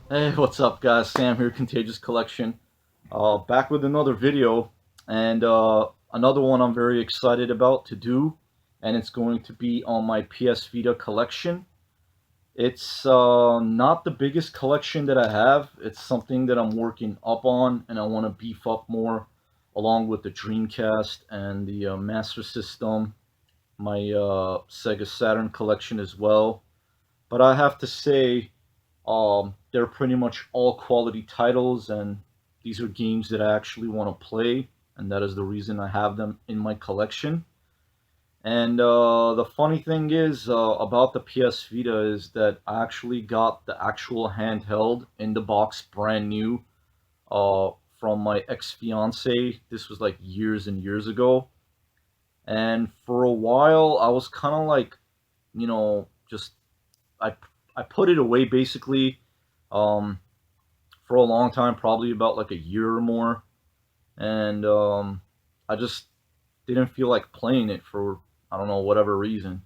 Hey, what's up, guys? Sam here, Contagious Collection. Back with another video, and another one I'm very excited about to do, and it's going to be on my PS Vita collection. It's not the biggest collection that I have. It's something that I'm working up on, and I want to beef up more, along with the Dreamcast and the Master System, my Sega Saturn collection as well. But I have to say, they're pretty much all quality titles, and these are games that I actually want to play, and that is the reason I have them in my collection. And the funny thing is about the PS Vita is that I actually got the actual handheld in the box, brand new, from my ex fiance. This was like years and years ago, and for a while I was kind of like, just I I put it away basically. Um, for a long time, probably about like a year or more, and I just didn't feel like playing it for I don't know whatever reason.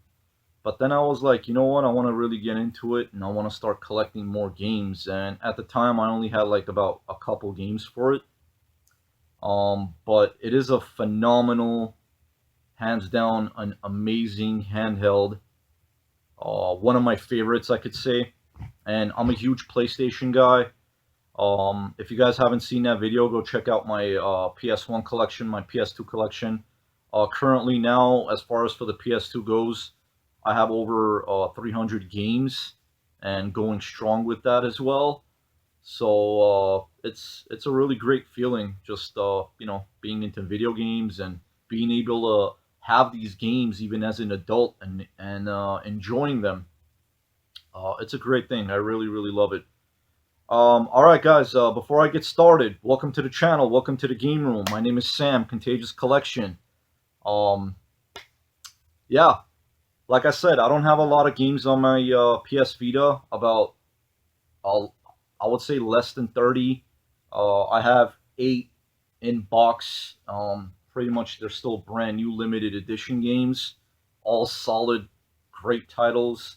But then I was like, you know what? I want to really get into it, and I want to start collecting more games. And at the time, I only had like about a couple games for it. But it is a phenomenal, hands down, an amazing handheld. One of my favorites, I could say. And I'm a huge PlayStation guy. If you guys haven't seen that video, go check out my PS1 collection, my PS2 collection. Currently now, as far as for the PS2 goes, I have over 300 games and going strong with that as well. So it's a really great feeling, just being into video games and being able to have these games even as an adult and enjoying them. It's a great thing. I really really love it. All right, guys. Before I get started, welcome to the channel. Welcome to the game room. My name is Sam, Contagious Collection. Um, yeah, like I said, I don't have a lot of games on my PS Vita. About, I'll, I would say less than 30. I have 8 in box. Pretty much, they're still brand new limited edition games, all solid, great titles.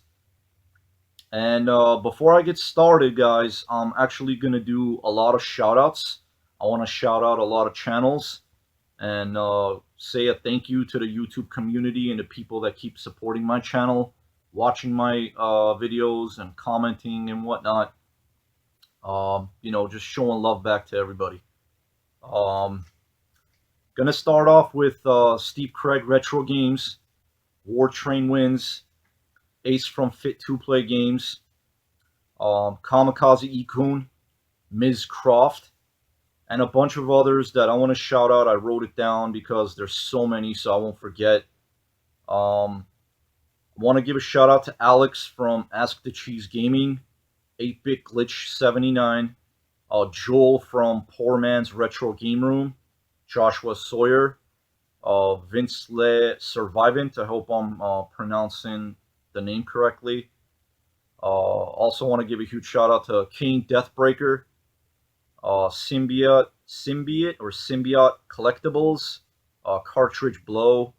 And before I get started, guys, I'm actually going to do a lot of shout outs. I want to shout out a lot of channels and say a thank you to the YouTube community and the people that keep supporting my channel, watching my videos, and commenting and whatnot. Just showing love back to everybody. Um, Gonna start off with Steve Craig Retro Games, WARTRAIN Wins, Ace from Fit 2 Play Games, Kamakaze Ekun, Mizz Croft, and a bunch of others that I want to shout out. I wrote it down because there's so many, so I won't forget. I want to give a shout out to Alex from Askthecheese Gaming, 8-Bit Glitch 79, Joel from Poor Man's Retro Gameroom, Joshua Sawyer, Vince Le Survivant. I hope I'm pronouncing the name correctly. Also want to give a huge shout out to KaneDeathBreaker, Symbiote Collectibles, Cartridge Blow,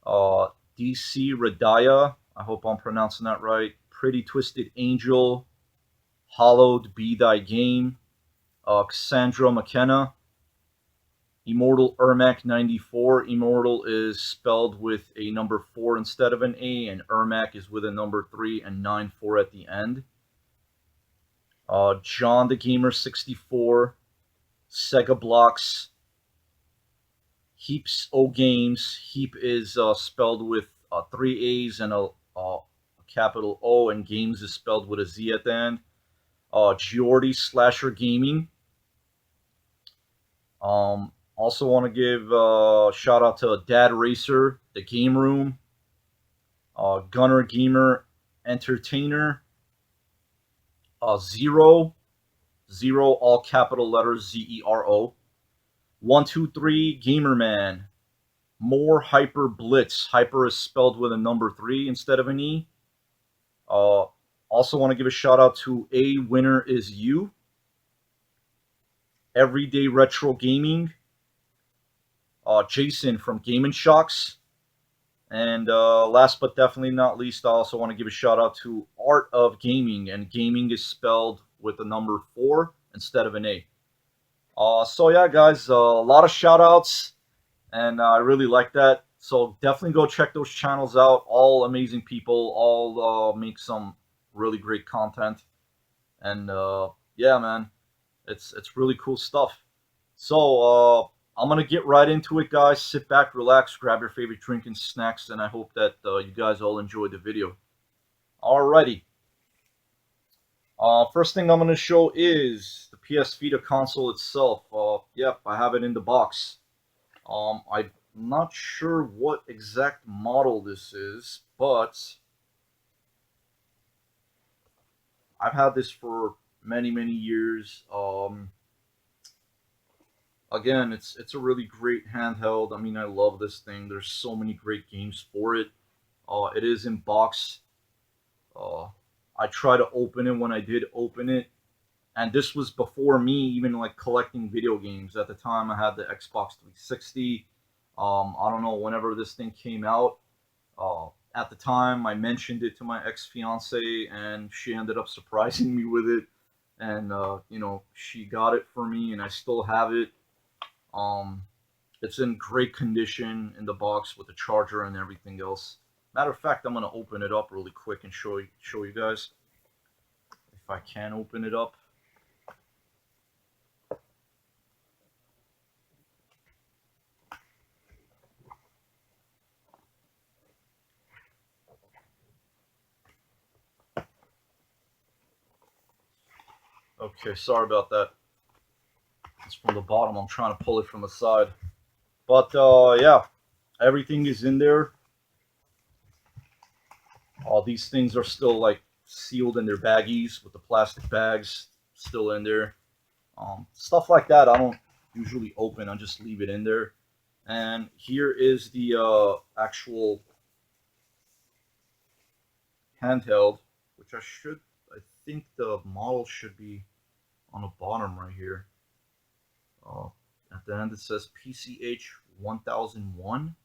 uh, dcrediah. I hope I'm pronouncing that right. Pretty Twisted Angel, Hallowed Be Thy Game, Cassandra McKenna, Immortal Ermac 94. Immortal is spelled with a number 4 instead of an A, and Ermac is with a number 3 and 94 at the end. John the Gamer 64, SEGA Blocks, HeaaapsOGamez. Heap is spelled with 3 A's and a capital O, and Games is spelled with a Z at the end. Geordie Slasher Gaming. Also want to give a shout out to Dad Racer, the Gameroom, Gunner Gamer Entertainer, Zero, all capital letters, Zero, 123 Gamerman, more Hyper Blitz. Hyper is spelled with a number 3 instead of an E. Also want to give a shout out to A Winner Is You, Everyday Retro Gaming, Jason from Game and Shocks, and last but definitely not least, I also want to give a shout out to Art of Gaming, and gaming is spelled with the number 4 instead of an A. So yeah, guys, a lot of shout outs, and I really like that. So definitely go check those channels out. All amazing people, all make some really great content, and yeah, man, it's really cool stuff. So I'm gonna get right into it, guys. Sit back, relax, grab your favorite drink and snacks, and I hope that you guys all enjoyed the video. Alrighty. First thing I'm gonna show is the PS Vita console itself. Yep, I have it in the box. I'm not sure what exact model this is, but I've had this for many years. Again, it's a really great handheld. I mean, I love this thing. There's so many great games for it. It is in box. I try to open it when I did open it, and this was before me even like collecting video games. At the time, I had the Xbox 360. I don't know, whenever this thing came out. At the time, I mentioned it to my ex-fiance, and she ended up surprising me with it. And you know, she got it for me, and I still have it. It's in great condition in the box with the charger and everything else. Matter of fact, I'm gonna open it up really quick and show you guys if I can open it up. Okay, sorry about that. It's from the bottom. I'm trying to pull it from the side. But yeah, everything is in there. All these things are still like sealed in their baggies with the plastic bags still in there. Stuff like that I don't usually open. I just leave it in there. And here is the actual handheld, which I think the model should be on the bottom right here. At the end it says PCH 1001,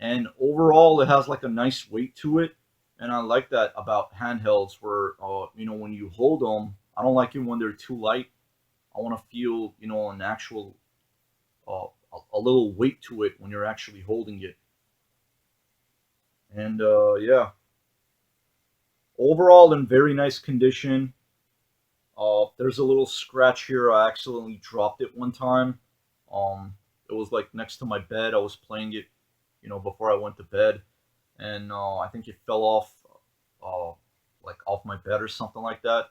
and overall it has like a nice weight to it, and I like that about handhelds where you know, when you hold them, I don't like it when they're too light. I want to feel, you know, an actual a little weight to it when you're actually holding it. And yeah, overall in very nice condition. There's a little scratch here. I accidentally dropped it one time. It was like next to my bed. I was playing it, you know, before I went to bed, and I think it fell off, like off my bed or something like that.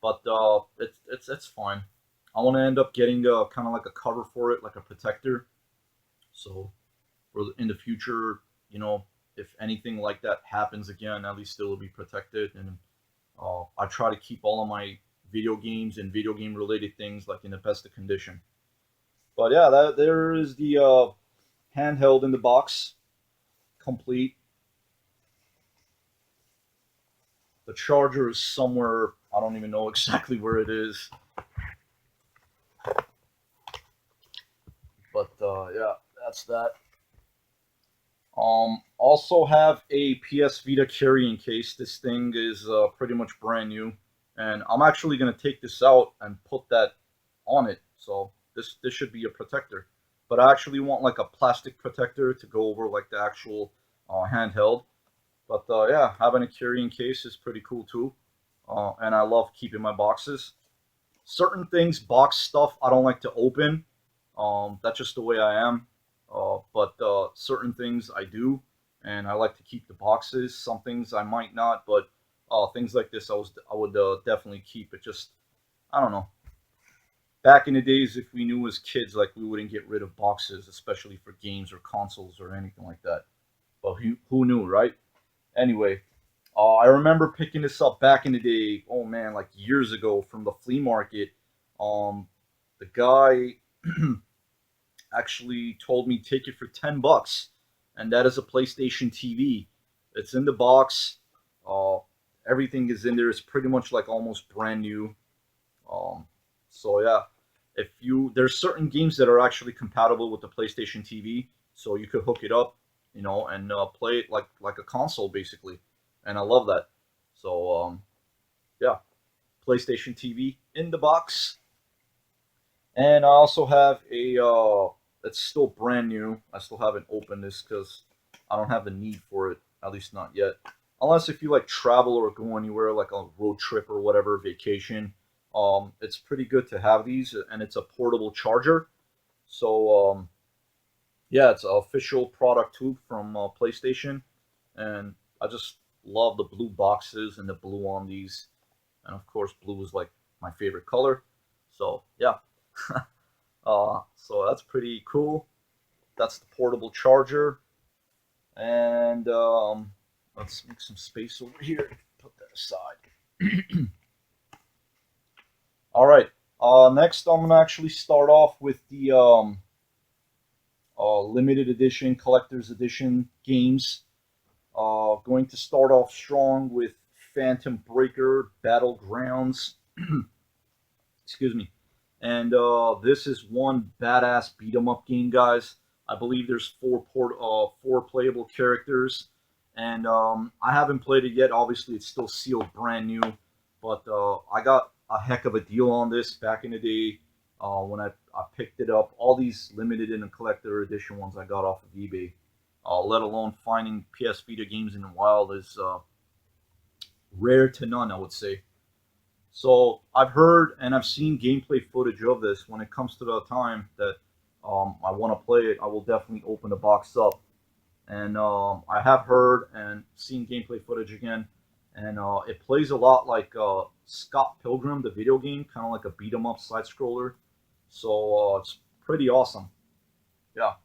But it's fine. I want to end up getting kind of like a cover for it, like a protector. So in the future, you know, if anything like that happens again, at least it will be protected. And I try to keep all of my video games and video game related things like in the best of condition. But yeah, there is the handheld in the box, complete. The charger is somewhere, I don't even know exactly where it is. But yeah, that's that. Also have a PS Vita carrying case. This thing is pretty much brand new, and I'm actually gonna take this out and put that on it. So this should be a protector, but I actually want like a plastic protector to go over like the actual handheld. But yeah, having a carrying case is pretty cool too, and I love keeping my boxes. Certain things, box stuff, I don't like to open. That's just the way I am. But certain things I do, and I like to keep the boxes. Some things I might not, but things like this I would definitely keep. It just, I don't know. Back in the days, if we knew as kids, like, we wouldn't get rid of boxes, especially for games or consoles or anything like that. But who knew, right? Anyway, I remember picking this up back in the day. Oh man, like years ago from the flea market. The guy actually told me take it for $10, and that is a PlayStation TV. It's in the box. Uh, Everything is in there. It's pretty much like almost brand new. So yeah, there's certain games that are actually compatible with the PlayStation TV, so you could hook it up, you know, and play it like a console basically, and I love that. So yeah, PlayStation TV in the box. And I also have a, it's still brand new. I still haven't opened this because I don't have the need for it, at least not yet. Unless if you like travel or go anywhere, like a road trip or whatever, vacation, it's pretty good to have these, and it's a portable charger. So yeah, it's an official product too from PlayStation, and I just love the blue boxes and the blue on these, and of course blue is like my favorite color. So yeah, so that's pretty cool. That's the portable charger, and let's make some space over here. Put that aside. All right. Next, I'm gonna actually start off with the limited edition, collector's edition games. Going to start off strong with Phantom Breaker Battlegrounds. Excuse me. And this is one badass beat 'em up game, guys. I believe there's four playable characters, and I haven't played it yet. Obviously, it's still sealed, brand new. But I got a heck of a deal on this back in the day when I picked it up. All these limited and collector edition ones I got off of eBay. Let alone finding PS Vita games in the wild is rare to none, I would say. So I've heard and I've seen gameplay footage of this. When it comes to the time that I want to play it, I will definitely open the box up. And I have heard and seen gameplay footage again, and it plays a lot like Scott Pilgrim, the video game, kind of like a beat 'em up side scroller. So it's pretty awesome. Yeah.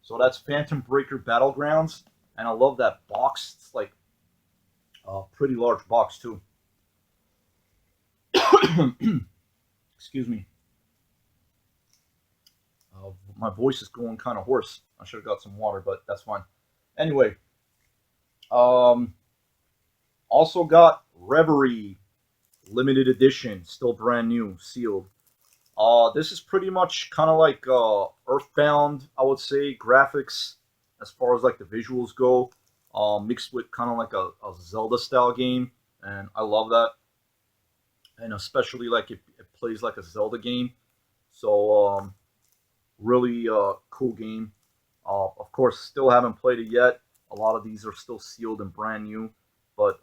So that's Phantom Breaker Battlegrounds, and I love that box. It's like a pretty large box too. Excuse me. My voice is going kind of hoarse. I should have got some water, but that's fine. Anyway, also got Reverie limited edition, still brand new, sealed. This is pretty much kind of like Earthbound, I would say, graphics as far as like the visuals go, mixed with kind of like a Zelda style game, and I love that. And especially like it plays like a Zelda game, so really cool game. Of course, still haven't played it yet. A lot of these are still sealed and brand new, but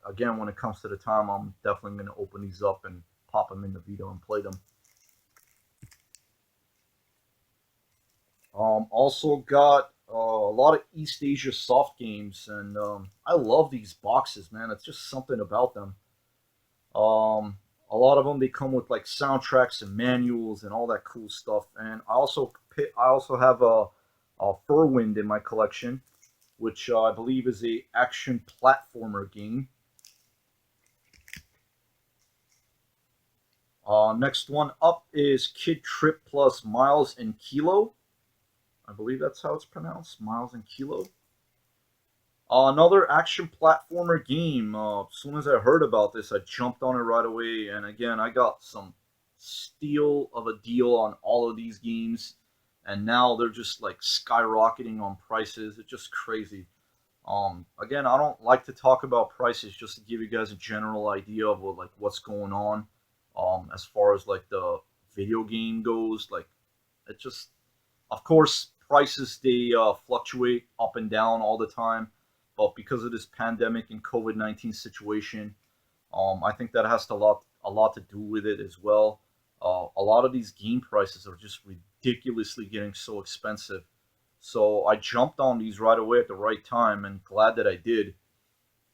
again, when it comes to the time, I'm definitely going to open these up and pop them in the Vita and play them. Also got a lot of East Asia soft games, and I love these boxes, man. It's just something about them. A lot of them, they come with like soundtracks and manuals and all that cool stuff. And I also have a Furwind in my collection, which I believe is a action platformer game. Next one up is Kid Trip plus Miles and Kilo. I believe that's how it's pronounced, Miles and Kilo. Another action platformer game. As soon as I heard about this, I jumped on it right away. And again, I got some steal of a deal on all of these games. And now they're just like skyrocketing on prices. It's just crazy. Again, I don't like to talk about prices, just to give you guys a general idea of what, like what's going on. As far as like the video game goes, like it just, of course, prices they fluctuate up and down all the time. But because of this pandemic and COVID-19 situation, I think that has a lot to do with it as well. A lot of these game prices are just ridiculously getting so expensive. So I jumped on these right away at the right time, and glad that I did.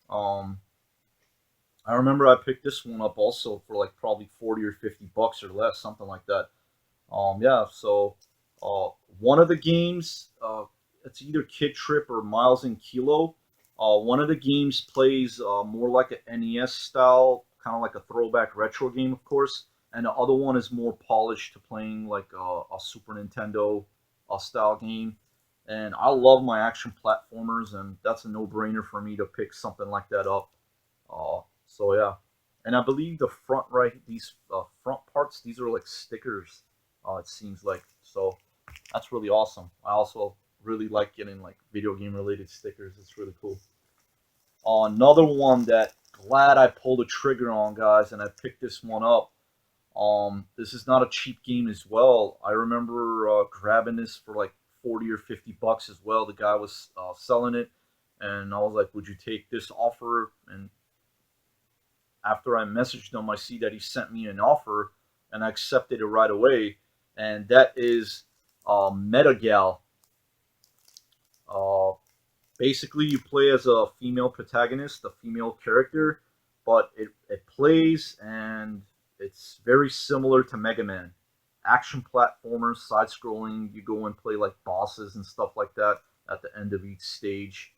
I remember I picked this one up also for like probably 40 or 50 bucks or less, something like that. Yeah, so one of the games, it's either Kid Trip or Miles and Kilo. One of the games plays more like an NES style, kind of like a throwback retro game, of course, and the other one is more polished to playing like a Super Nintendo style game. And I love my action platformers, and that's a no-brainer for me to pick something like that up. So yeah, and I believe the these front parts, these are like stickers. It seems like, so that's really awesome. I also really like getting like video game related stickers. It's really cool. Another one that glad I pulled the trigger on, guys, and I picked this one up. This is not a cheap game as well. I remember grabbing this for like 40 or 50 bucks as well. The guy was selling it, and I was like, would you take this offer? And after I messaged him, I see that he sent me an offer, and I accepted it right away. And that is Metagal. Uh, Basically, you play as a female protagonist, a female character, but it plays and it's very similar to Mega Man. Action platformers, side scrolling, you go and play like bosses and stuff like that at the end of each stage.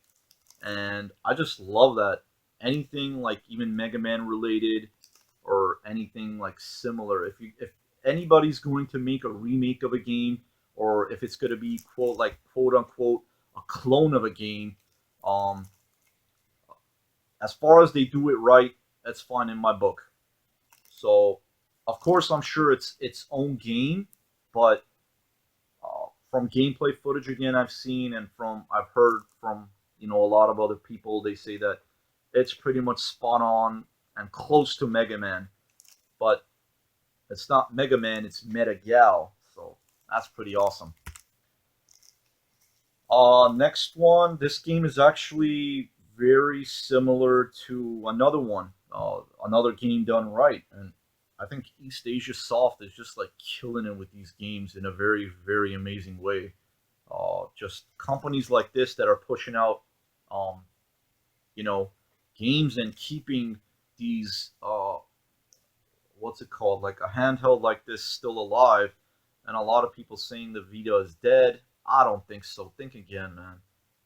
And I just love that. Anything like even Mega Man related or anything like similar. If anybody's going to make a remake of a game, or if it's going to be quote unquote a clone of a game, um, as far as they do it right, that's fine in my book. So, of course, I'm sure it's its own game, but from gameplay footage again I've seen and from I've heard from a lot of other people, they say that it's pretty much spot on and close to Mega Man, but it's not Mega Man, it's Metagal. So that's pretty awesome. Next one. This game is actually very similar to another one, another game done right, and I think East Asia Soft is just like killing it with these games in a very, very amazing way. Just companies like this that are pushing out, um, you know, games and keeping these, what's it called, like a handheld like this still alive, and a lot of people saying the Vita is dead. I don't think so. Think again, man.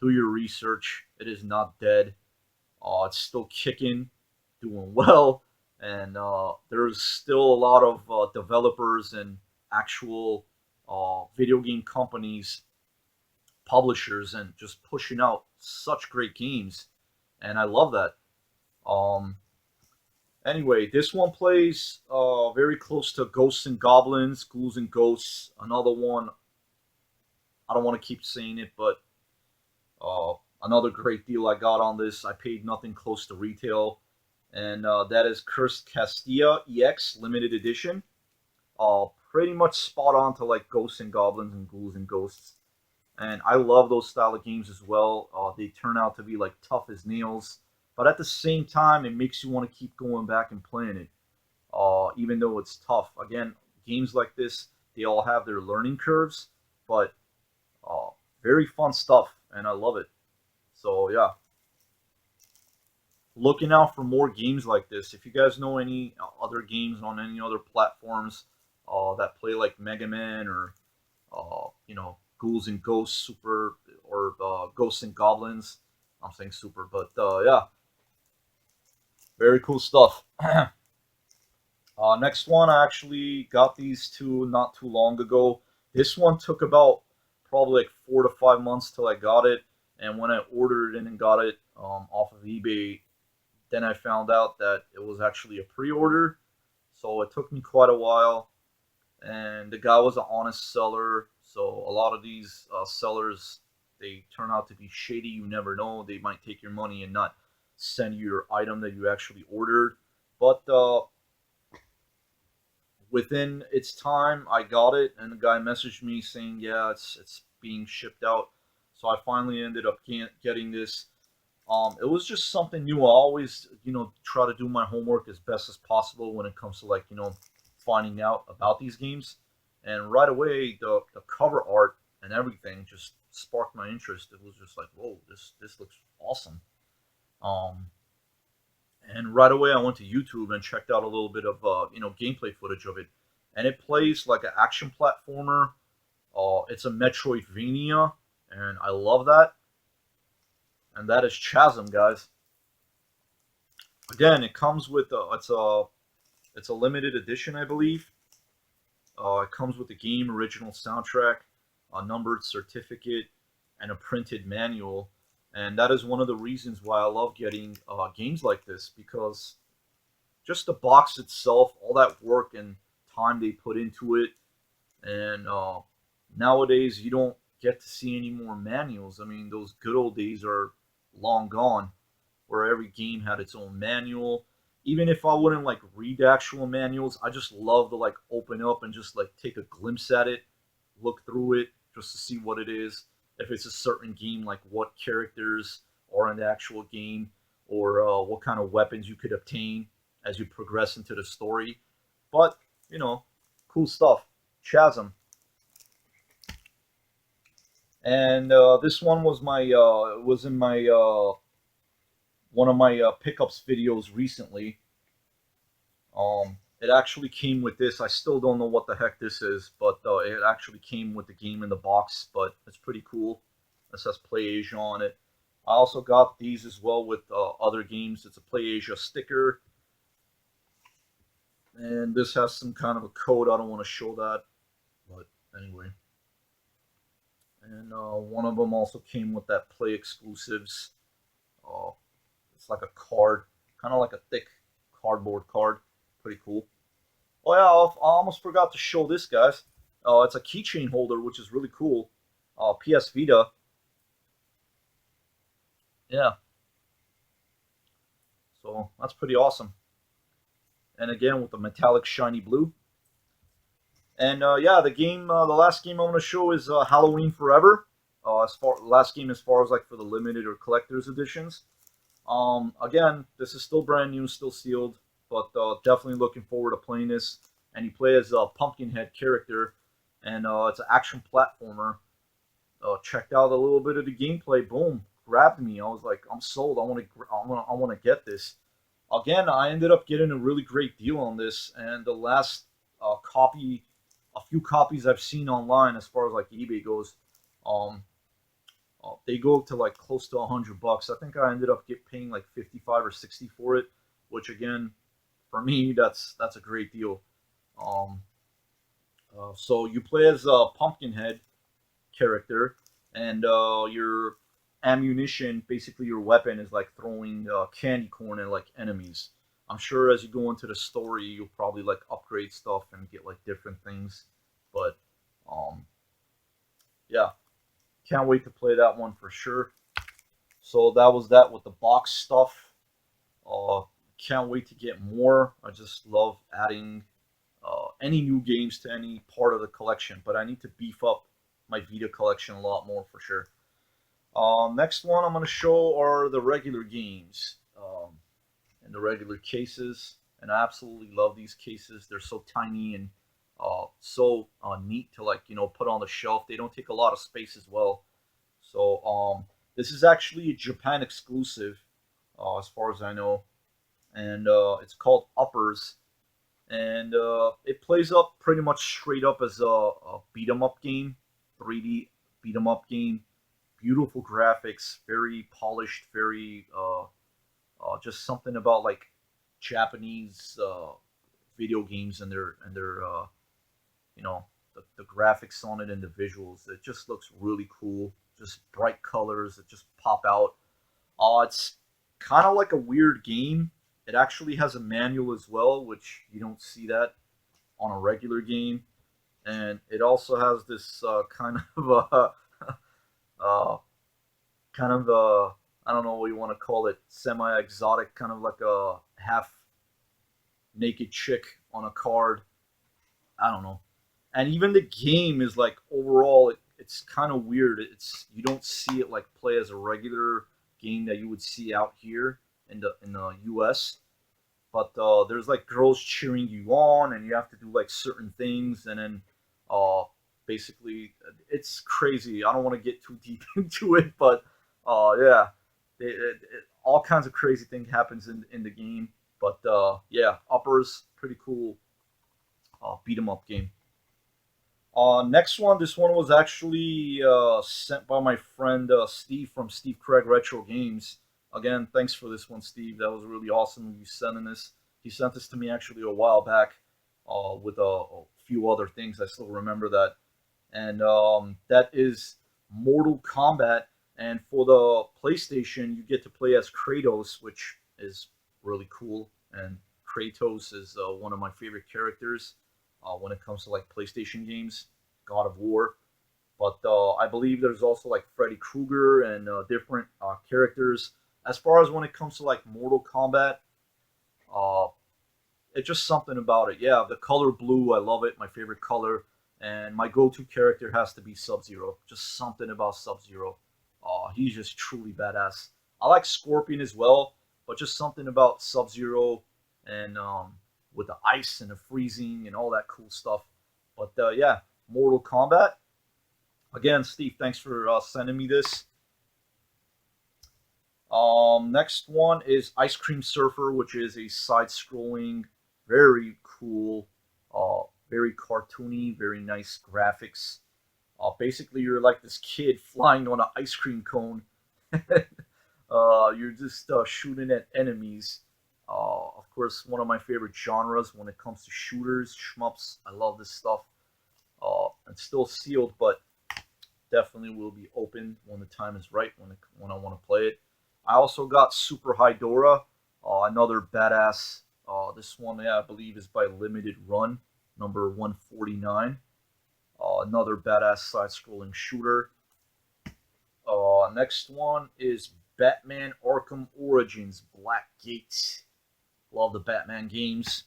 Do your research. It is not dead. It's still kicking, doing well, and there's still a lot of developers and actual video game companies, publishers, and just pushing out such great games, and I love that. Um, anyway, this one plays very close to Ghosts and Goblins, Ghouls and Ghosts. Another one, I don't want to keep saying it, but another great deal I got on this. I paid nothing close to retail, and that is Cursed Castilla EX Limited Edition. Pretty much spot on to like Ghosts and Goblins and Ghouls and Ghosts. And I love those style of games as well. They turn out to be like tough as nails, but at the same time, it makes you want to keep going back and playing it, even though it's tough. Again, games like this, they all have their learning curves, but uh, very fun stuff, and I love it. So yeah, looking out for more games like this. If you guys know any other games on any other platforms that play like Mega Man or Ghouls and Ghosts Super or Ghosts and Goblins, I'm saying Super, but yeah, very cool stuff. Next one, I actually got these two not too long ago. This one took about probably like 4 to 5 months till I got it, and when I ordered it and got it off of eBay, then I found out that it was actually a pre-order, so it took me quite a while. And the guy was an honest seller, so a lot of these sellers, they turn out to be shady. You never know; they might take your money and not send you your item that you actually ordered. But within its time, I got it, and the guy messaged me saying, "Yeah, it's being shipped out." So I finally ended up getting this. It was just something new. I always, try to do my homework as best as possible when it comes to like, finding out about these games. And right away, the cover art and everything just sparked my interest. It was just like, whoa, this looks awesome. Um, and right away, I went to YouTube and checked out a little bit of gameplay footage of it. And it plays like an action platformer. It's a Metroidvania, and I love that. And that is Chasm, guys. Again, it comes with it's a limited edition, I believe. It comes with the game original soundtrack, a numbered certificate, and a printed manual. And that is one of the reasons why I love getting games like this, because just the box itself, all that work and time they put into it, and nowadays you don't get to see any more manuals. I mean, those good old days are long gone. where every game had its own manual. Even if I wouldn't like read the actual manuals, I just love to like open up and just like take a glimpse at it, look through it just to see what it is. If it's a certain game, like what characters are in the actual game, or what kind of weapons you could obtain as you progress into the story. But you know, cool stuff. Chasm, and this one was my was in my one of my pickups videos recently. It actually came with this. I still don't know what the heck this is, but it actually came with the game in the box. But it's pretty cool. It says Play Asia on it. I also got these as well with other games. It's a Play Asia sticker, and this has some kind of a code. I don't want to show that, but anyway. And one of them also came with that Play exclusives. Uh, it's like a card, kind of like a thick cardboard card. Pretty cool. Oh yeah, I almost forgot to show this, guys. It's a keychain holder, which is really cool. PS Vita. Yeah, so that's pretty awesome. And again, with the metallic shiny blue. And yeah, the last game I'm going to show is Halloween Forever. Last game as far as like for the limited or collector's editions. Again, this is still brand new, still sealed, but definitely looking forward to playing this. And you play as a Pumpkinhead character, and it's an action platformer. Checked out a little bit of the gameplay. Boom, grabbed me. I was like, I'm sold. I want to get this. Again, I ended up getting a really great deal on this, and the last a few copies I've seen online as far as like eBay goes, um, they go to like close to $100. I think I ended up paying like 55 or 60 for it, which again, for me, that's a great deal. Um, so you play as a Pumpkinhead character, and your ammunition, basically your weapon, is like throwing candy corn at like enemies. I'm sure as you go into the story, you'll probably like upgrade stuff and get like different things. But um, yeah, can't wait to play that one for sure. So that was that with the box stuff. Uh, can't wait to get more. I just love adding any new games to any part of the collection, but I need to beef up my Vita collection a lot more for sure. Next one I'm going to show are the regular games in the regular cases, and I absolutely love these cases. They're so tiny and so neat to like put on the shelf. They don't take a lot of space as well. So this is actually a Japan exclusive, as far as I know, and it's called Uppers, and it plays up pretty much straight up as a beat 'em up game, 3D beat 'em up game. Beautiful graphics, very polished, very just something about like Japanese video games and their the graphics on it and the visuals. It just looks really cool. Just bright colors that just pop out. It's kind of like a weird game. It actually has a manual as well, which you don't see that on a regular game. And it also has this kind of uh, kind of I don't know what you want to call it, semi-exotic, kind of like a half naked chick on a card. I don't know. And even the game is like overall, it's kind of weird. You don't see it like play as a regular game that you would see out here in the U.S. But there's like girls cheering you on, and you have to do like certain things, and then uh, basically it's crazy. I don't want to get too deep into it, but yeah, all kinds of crazy things happens in the game. But yeah, Uppers, pretty cool beat 'em up game. Next one, this one was actually sent by my friend Steve from Steve Craig Retro Games. Again, thanks for this one, Steve. That was really awesome. You sending this. He sent this to me actually a while back with a few other things. I still remember that. And that is Mortal Kombat. And for the PlayStation, you get to play as Kratos, which is really cool. And Kratos is one of my favorite characters when it comes to like PlayStation games, God of War. But I believe there's also like Freddy Krueger and different characters as far as when it comes to like Mortal Kombat, uh, it's just something about it. Yeah, the color blue, I love it. My favorite color, and my go-to character has to be Sub-Zero. Just something about Sub-Zero. He's just truly badass. I like Scorpion as well, but just something about Sub-Zero and with the ice and the freezing and all that cool stuff. But yeah, Mortal Kombat. Again, Steve, thanks for sending me this. Next one is Ice Cream Surfer, which is a side-scrolling, very cool, very cartoony, very nice graphics. Basically, you're like this kid flying on an ice cream cone. You're just shooting at enemies. Of course, one of my favorite genres when it comes to shooters, shmups. I love this stuff. It's still sealed, but definitely will be open when the time is right, when I want to play it. I also got Super Hydora, another badass. This one, yeah, I believe, is by Limited Run, number 149. Another badass side-scrolling shooter. Next one is Batman Arkham Origins Black Gate. Love the Batman games.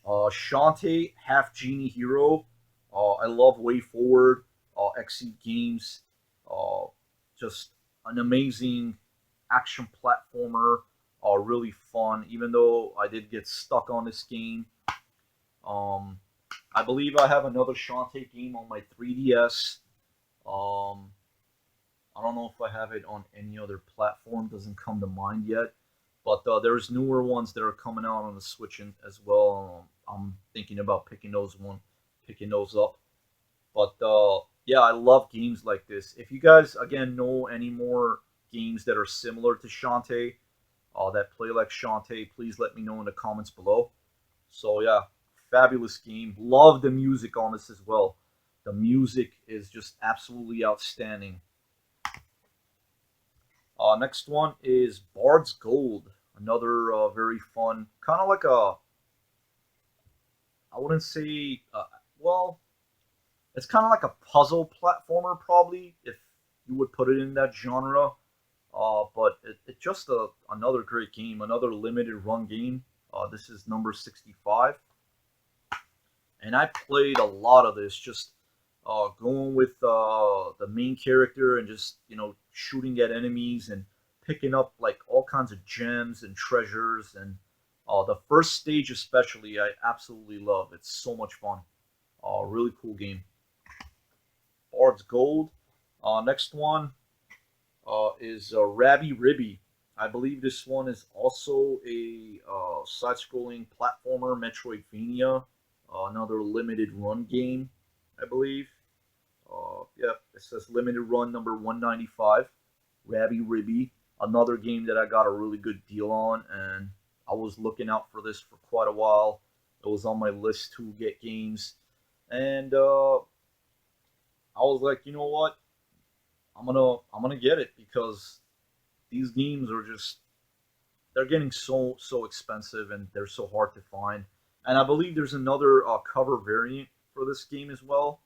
Shantae Half Genie Hero. I love Way Forward. Exceed Games. Just an amazing action platformer. Really fun, even though I did get stuck on this game. I believe I have another Shantae game on my 3DS. I don't know if I have it on any other platform. Doesn't come to mind yet. But there's newer ones that are coming out on the Switch as well. I'm thinking about picking those up. But yeah, I love games like this. If you guys again know any more games that are similar to Shantae, that play like Shantae, please let me know in the comments below. So yeah, fabulous game. Love the music on this as well. The music is just absolutely outstanding. Next one is Bards Gold. Another very fun, kind of like a, I wouldn't say, well, it's kind of like a puzzle platformer, probably, if you would put it in that genre. But it's just another great game, another limited run game. This is number 65. And I played a lot of this, just going with the main character and just, shooting at enemies and picking up like all kinds of gems and treasures. And the first stage especially, I absolutely love. It's so much fun. Really cool game. Bards Gold. Next one is Ravi Ribby. I believe this one is also a side-scrolling platformer, Metroidvania. Another limited run game, I believe. Yeah, it says limited run number 195. Ravi Ribby. Another game that I got a really good deal on, and I was looking out for this for quite a while. It was on my list to get games, and I was like, you know what? I'm gonna get it because these games are just, they're getting so expensive and they're so hard to find. And I believe there's another cover variant for this game as well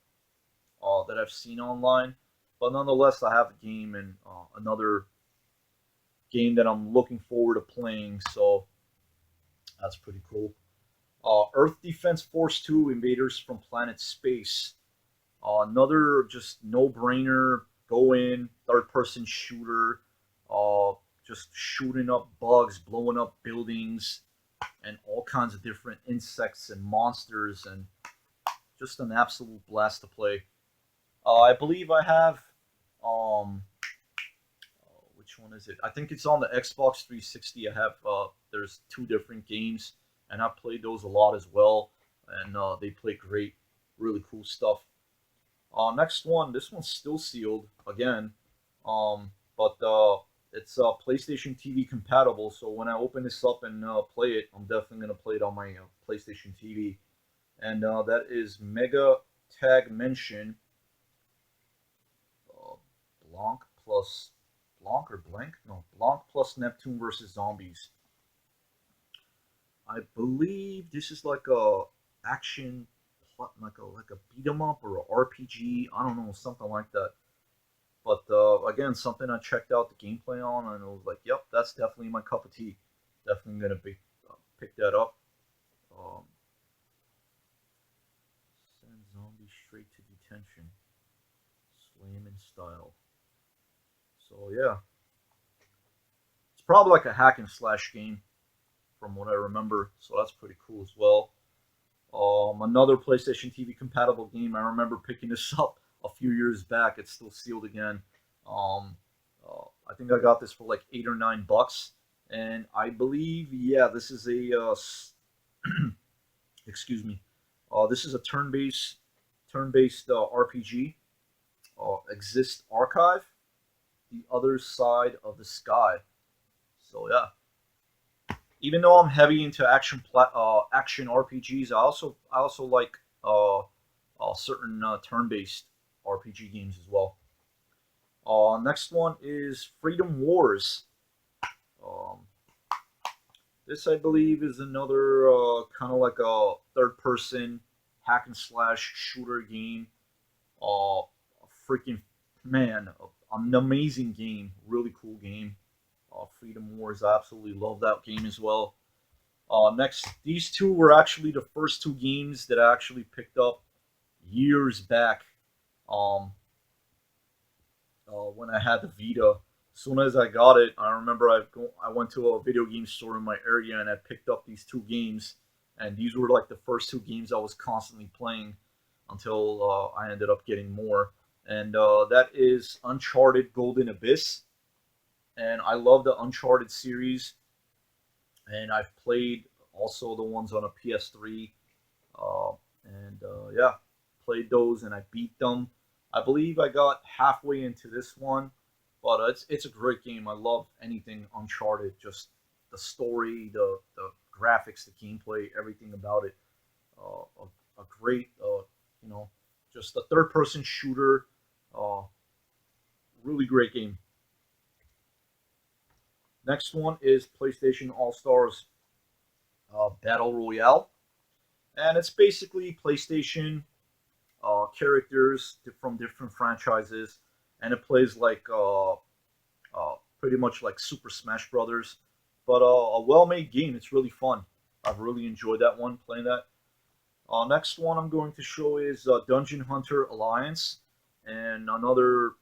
that I've seen online. But nonetheless, I have a game and another game that I'm looking forward to playing. So that's pretty cool. Earth Defense Force 2 Invaders from Planet Space. Another just no-brainer, go in, third-person shooter, just shooting up bugs, blowing up buildings, and all kinds of different insects and monsters, and just an absolute blast to play. I believe I have, which one is it? I think it's on the Xbox 360. I have, there's two different games, and I played those a lot as well, and they play great, really cool stuff. Next one, this one's still sealed again, but it's PlayStation TV compatible. So when I open this up and play it, I'm definitely gonna play it on my PlayStation TV, and that is Mega Tag Mention Blanc plus Blanc or Blank? No, Blanc plus Neptune versus Zombies. I believe this is like a action, like a beat 'em up or a RPG. I don't know, something like that. But again, something I checked out the gameplay on, and it was like, yep, that's definitely my cup of tea. Definitely gonna be pick that up. Send zombies straight to detention. Slay him in style. So yeah, it's probably like a hack and slash game from what I remember. So that's pretty cool as well. Another PlayStation TV compatible game. I remember picking this up a few years back. It's still sealed again. Um, I think I got this for like $8 or $9, and I believe, yeah, this is a excuse me. This is a turn-based RPG. Exist Archive, the other side of the sky. So yeah, even though I'm heavy into action RPGs, I also like certain turn-based RPG games as well. Next one is Freedom Wars. Um, this, I believe, is another kind of like a third-person hack and slash shooter game. Freaking man, an amazing game, really cool game. Freedom Wars, I absolutely love that game as well. Next, these two were actually the first two games that I actually picked up years back. Um, when I had the Vita. As soon as I got it, I remember I went to a video game store in my area and I picked up these two games, and these were like the first two games I was constantly playing until I ended up getting more. And that is Uncharted Golden Abyss, and I love the Uncharted series, and I've played also the ones on a PS3, yeah, played those and I beat them. I believe I got halfway into this one, but it's a great game. I love anything Uncharted, just the story, the graphics, the gameplay, everything about it. A great, you know, just a third person shooter. Uh, really great game. Next one is PlayStation All Stars Battle Royale, and it's basically PlayStation characters from different franchises, and it plays like pretty much like Super Smash Brothers, but a well-made game. It's really fun. I've really enjoyed that one, playing that. Next one I'm going to show is Dungeon Hunter Alliance, and another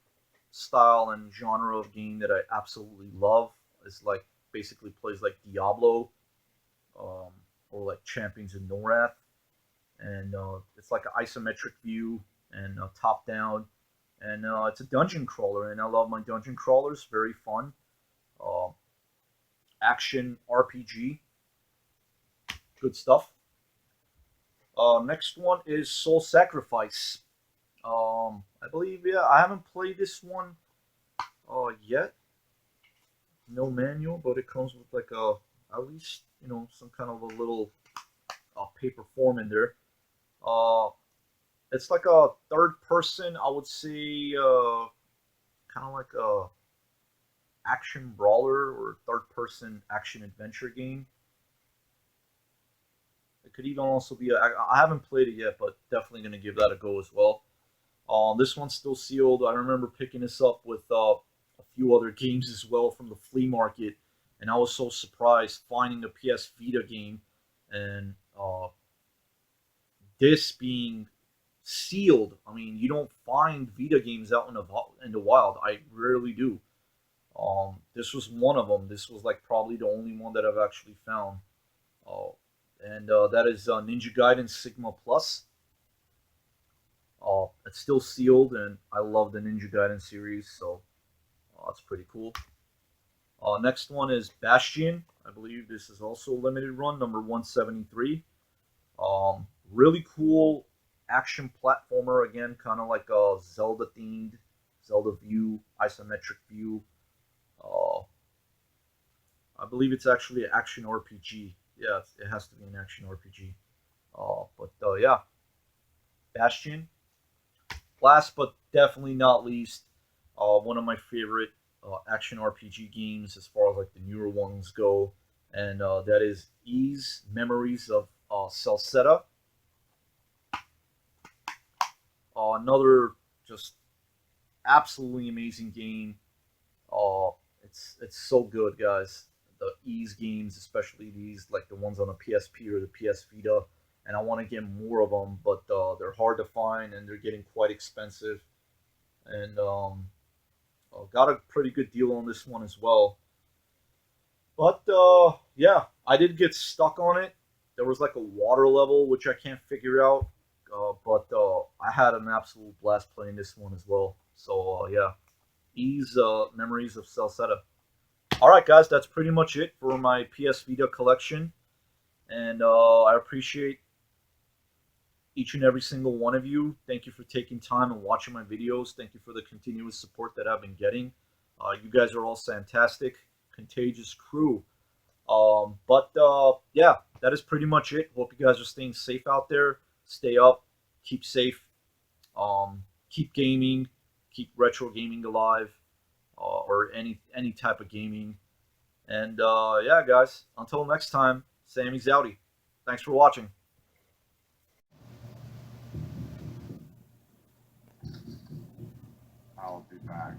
style and genre of game that I absolutely love. Is like basically plays like Diablo, um, or like Champions of Norath, and it's like an isometric view and top down, and it's a dungeon crawler, and I love my dungeon crawlers. Very fun, uh, action RPG, good stuff. Next one is Soul Sacrifice. I believe, yeah, I haven't played this one yet. No manual, but it comes with like a, at least, some kind of a little paper form in there. Uh, it's like a third person, I would say, kind of like a action brawler or third person action adventure game. It could even also be I haven't played it yet, but definitely going to give that a go as well. This one's still sealed. I remember picking this up with a few other games as well from the flea market, and I was so surprised finding the PS Vita game, and this being sealed. I mean, you don't find Vita games out in the wild. I rarely do. This was one of them. This was like probably the only one that I've actually found. Uh, and that is Ninja Gaiden Sigma Plus. It's still sealed, and I love the Ninja Gaiden series, so that's pretty cool. Next one is Bastion. I believe this is also limited run, number 173. Really cool action platformer, again, kind of like a Zelda themed, Zelda view, isometric view. Uh, I believe it's actually an action RPG. Yeah, it has to be an action RPG. But yeah, Bastion. Last but definitely not least, one of my favorite action RPG games as far as like the newer ones go, and that is Ys Memories of Celceta. Another just Absolutely amazing game. It's so good, guys. The Ease games, especially these, like the ones on the PSP or the PS Vita, and I want to get more of them, but they're hard to find and they're getting quite expensive. And got a pretty good deal on this one as well. But yeah, I did get stuck on it. There was like a water level which I can't figure out, but I had an absolute blast playing this one as well. So yeah, Ease Memories of Celceta. All right, guys, that's pretty much it for my PS Vita collection, and I appreciate each and every single one of you. Thank you for taking time and watching my videos. Thank you for the continuous support that I've been getting. You guys are all fantastic, contagious crew. But yeah, that is pretty much it. Hope you guys are staying safe out there. Stay up, keep safe, keep gaming, keep retro gaming alive, or any type of gaming. And yeah, guys, until next time, Sammy's outie. Thanks for watching. I'll be back.